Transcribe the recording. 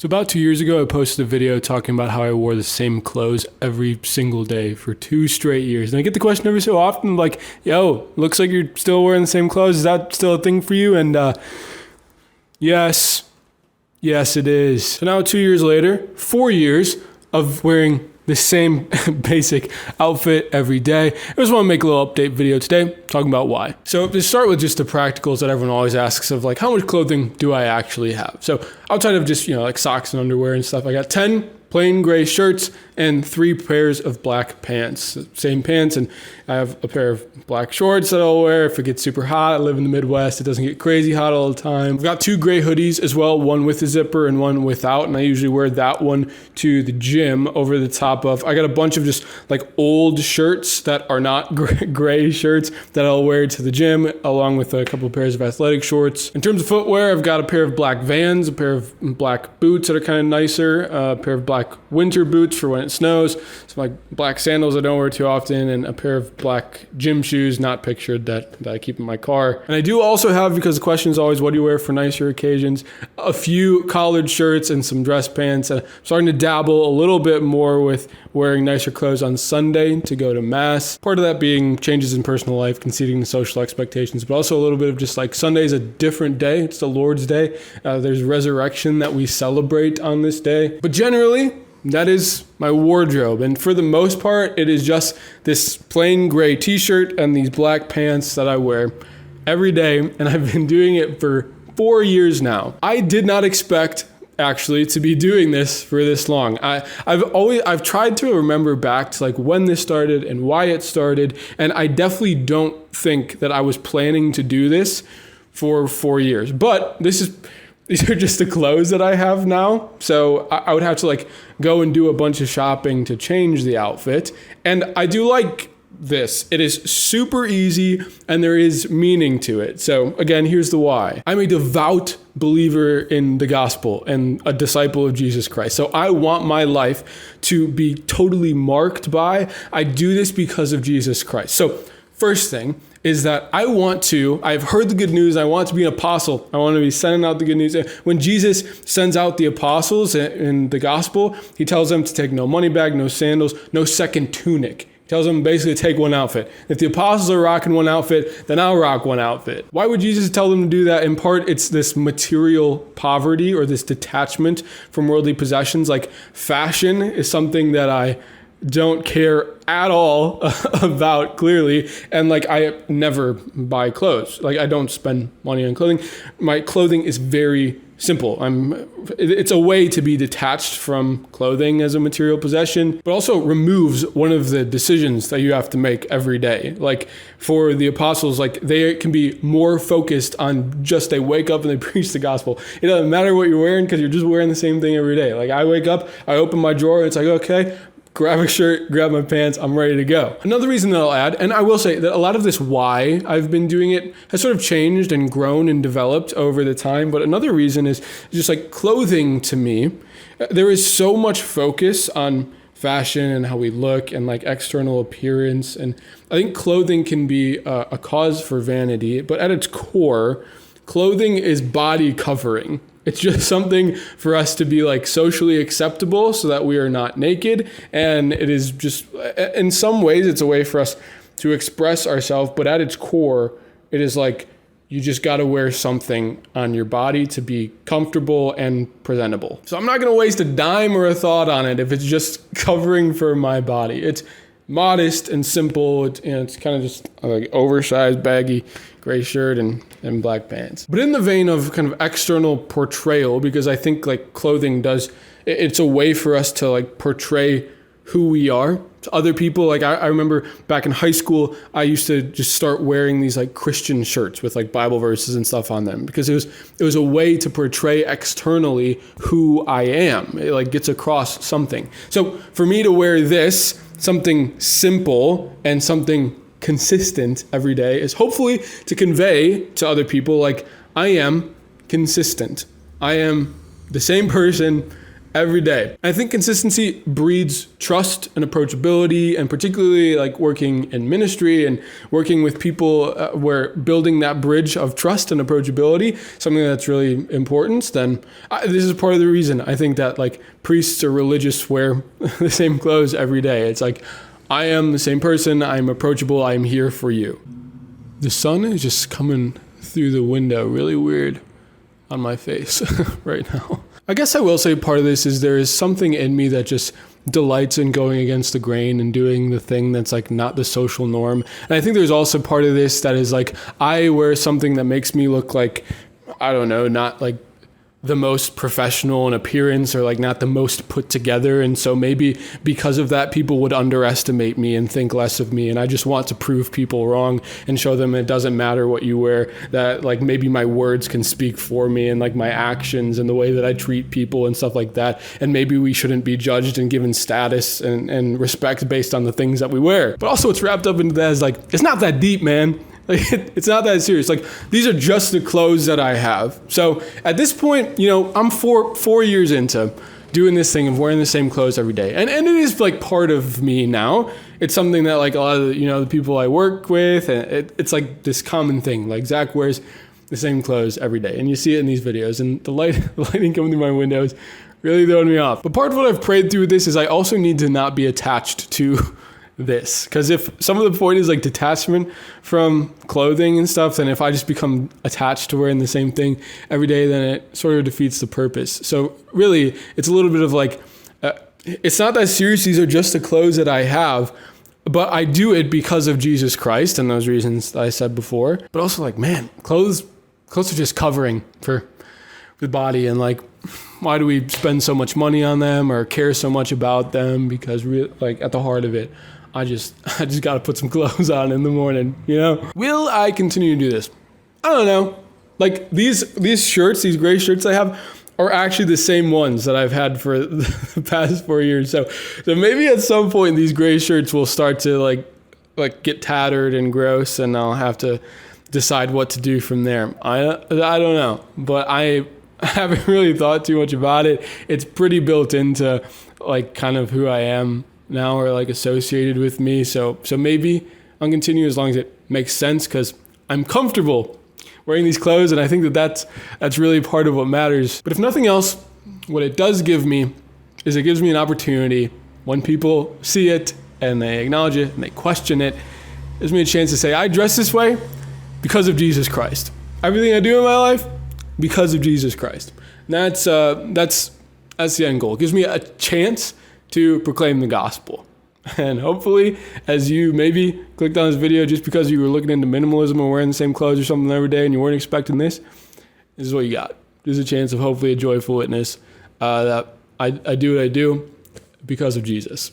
So about 2 years ago, I posted a video talking about how I wore the same clothes every single day for 2 straight years. And I get the question every so often, like, yo, looks like you're still wearing the same clothes. Is that still a thing for you? And yes, it is. So now 2 years later, 4 years of wearing the same basic outfit every day. I just want to make a little update video today talking about why. So to start with just the practicals that everyone always asks of, like, how much clothing do I actually have? So outside of just, like socks and underwear and stuff, I got 10 plain gray shirts and 3 pairs of black pants. Same pants, and I have a pair of black shorts that I'll wear if it gets super hot. I live in the Midwest. It doesn't get crazy hot all the time. I've got 2 gray hoodies as well, one with a zipper and one without, and I usually wear that one to the gym over the top of. I got a bunch of just like old shirts that are not gray shirts that I'll wear to the gym, along with a couple of pairs of athletic shorts. In terms of footwear, I've got a pair of black Vans, a pair of black boots that are kind of nicer, a pair of black winter boots for when it snows, some like black sandals I don't wear too often, and a pair of black gym shoes, not pictured, that I keep in my car. And I do also have, because the question is always, what do you wear for nicer occasions? A few collared shirts and some dress pants. And I'm starting to dabble a little bit more with wearing nicer clothes on Sunday to go to mass. Part of that being changes in personal life, conceding to social expectations, but also a little bit of just like Sunday's a different day. It's the Lord's Day. There's resurrection that we celebrate on this day. But generally, that is my wardrobe. And for the most part, it is just this plain gray t-shirt and these black pants that I wear every day. And I've been doing it for 4 years now. I did not expect actually to be doing this for this long. I've tried to remember back to like when this started and why it started. And I definitely don't think that I was planning to do this for 4 years, but these are just the clothes that I have now. So I would have to like go and do a bunch of shopping to change the outfit. And I do like this. It is super easy and there is meaning to it. So again, here's the why. I'm a devout believer in the gospel and a disciple of Jesus Christ. So I want my life to be totally marked by, I do this because of Jesus Christ. So first thing is that I've heard the good news. I want to be an apostle. I want to be sending out the good news. When Jesus sends out the apostles in the gospel, he tells them to take no money bag, no sandals, no second tunic. He tells them basically to take one outfit. If the apostles are rocking one outfit, then I'll rock one outfit. Why would Jesus tell them to do that? In part, it's this material poverty or this detachment from worldly possessions. Like fashion is something that I don't care at all about, clearly, and like I never buy clothes. Like I don't spend money on clothing. My clothing is very simple. It's a way to be detached from clothing as a material possession, but also removes one of the decisions that you have to make every day. Like for the apostles, like they can be more focused on just they wake up and they preach the gospel. It doesn't matter what you're wearing because you're just wearing the same thing every day. Like I wake up, I open my drawer, and it's like, okay, grab a shirt, grab my pants, I'm ready to go. Another reason that I'll add, and I will say that a lot of this why I've been doing it has sort of changed and grown and developed over the time, but another reason is just like clothing to me. There is so much focus on fashion and how we look and like external appearance, and I think clothing can be a cause for vanity, but at its core, clothing is body covering. It's just something for us to be like socially acceptable so that we are not naked. And it is just, in some ways, it's a way for us to express ourselves. But at its core, it is like you just got to wear something on your body to be comfortable and presentable. So I'm not going to waste a dime or a thought on it if it's just covering for my body. It's modest and simple. It's kind of just like oversized, baggy gray shirt and black pants. But in the vein of kind of external portrayal, because I think like clothing it's a way for us to like portray who we are to other people. Like I remember back in high school, I used to just start wearing these like Christian shirts with like Bible verses and stuff on them because it was a way to portray externally who I am. It like gets across something. So for me to wear this, something simple and something consistent every day, is hopefully to convey to other people like I am consistent. I am the same person every day. I think consistency breeds trust and approachability, and particularly like working in ministry and working with people where building that bridge of trust and approachability, something that's really important. This is part of the reason I think that like priests or religious wear the same clothes every day. It's like, I am the same person, I'm approachable, I'm here for you. The sun is just coming through the window really weird on my face right now. I guess I will say part of this is there is something in me that just delights in going against the grain and doing the thing that's like not the social norm. And I think there's also part of this that is like, I wear something that makes me look like, I don't know, not like the most professional in appearance or like not the most put together. And so maybe because of that, people would underestimate me and think less of me. And I just want to prove people wrong and show them it doesn't matter what you wear, that like maybe my words can speak for me and like my actions and the way that I treat people and stuff like that. And maybe we shouldn't be judged and given status and respect based on the things that we wear. But also it's wrapped up into that as like, it's not that deep, man. Like, it's not that serious. Like, these are just the clothes that I have. So at this point, you know, I'm four years into doing this thing of wearing the same clothes every day. And it is like part of me now. It's something that like a lot of the, you know, the people I work with, and it's like this common thing. Like Zach wears the same clothes every day. And you see it in these videos. And the lighting coming through my windows really throwing me off. But part of what I've prayed through this is I also need to not be attached to this, because if some of the point is like detachment from clothing and stuff, then if I just become attached to wearing the same thing every day, then it sort of defeats the purpose. So really, it's a little bit of like, it's not that serious. These are just the clothes that I have, but I do it because of Jesus Christ and those reasons that I said before. But also like, man, clothes are just covering for the body, and like, why do we spend so much money on them or care so much about them? Because like at the heart of it, I just got to put some clothes on in the morning, you know? Will I continue to do this? I don't know. Like these shirts, these gray shirts I have are actually the same ones that I've had for the past 4 years. So maybe at some point these gray shirts will start to like get tattered and gross, and I'll have to decide what to do from there. I don't know, but I haven't really thought too much about it. It's pretty built into like kind of who I am now, or like associated with me. So maybe I'll continue as long as it makes sense, because I'm comfortable wearing these clothes, and I think that's really part of what matters. But if nothing else, what it does give me is it gives me an opportunity when people see it and they acknowledge it and they question it. It gives me a chance to say, I dress this way because of Jesus Christ. Everything I do in my life, because of Jesus Christ. And that's the end goal. It gives me a chance to proclaim the gospel. And hopefully, as you maybe clicked on this video just because you were looking into minimalism or wearing the same clothes or something every day and you weren't expecting this is what you got. There's a chance of hopefully a joyful witness that I do what I do because of Jesus.